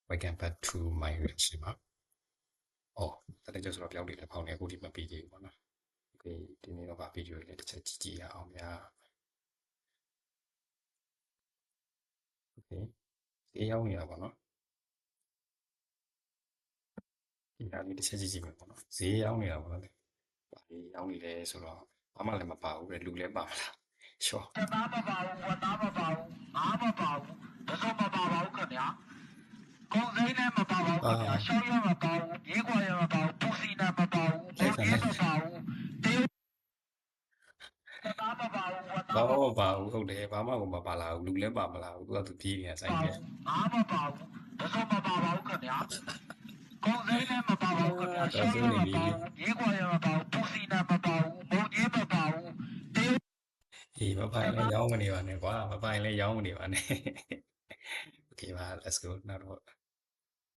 welcome back to my reaction ပါအော်တကယ်ဆိုတော့ပြောင်းနေတယ်ဖောင်းနေအခုဒီမပြီးသေးဘူးပေါ့နော်โอเคဒီနေ့တော့ဗာဗီဒီယိုလေးတစ်ချက်ကြည့်ရအောင်ဗျာโอเคဒီရောက်နေတာပေါ့နော်ဒီဟာလေးတစ်ချက်ကြည့်မယ်ပေါ့နော်ဈေးရောက်နေတာပေါ့နော်ဘာလေးရောက်နေလဲဆိုတော့ဘာမှလည်းမပါဘူးလေလူလည်းပါမလားရှော့သားမပါဘူးဝတ်သားမပါဘူးငါမပါဘူးတစုံမပါပါဘူးခင်ဗျာကုန်စိမ်းလည်းမပါပါဘူးခင်ဗျာရှောင်းရမပါဘူးမြေခွာရမပါဘူးပူစီနာမပါဘူးဘုံကြီးမပါဘူးတေးသားမပါဘူးဝတ်သားဘာမှမပါဘူးဟုတ်တယ်ဘာမှမပါလာဘူးလူလည်းပါမလားသူကသူပြေးနေတာဆိုင်ကငါမပါဘူးတစုံမပါပါဘူးခင်ဗျာကုန်စိမ်းလည်းမပါပါဘူးခင်ဗျာရှောင်းရမပါဘူးမြေခွာရမပါဘူးပူစီနာမပါဘူးဘုံကြီးမပါဘူးတေးအေးမပိုင်လည်းရောင်းမနေပါနဲ့ကွာမပိုင်လည်းရောင်းမနေပါနဲ့โอเคပါ let's go နောက်တော့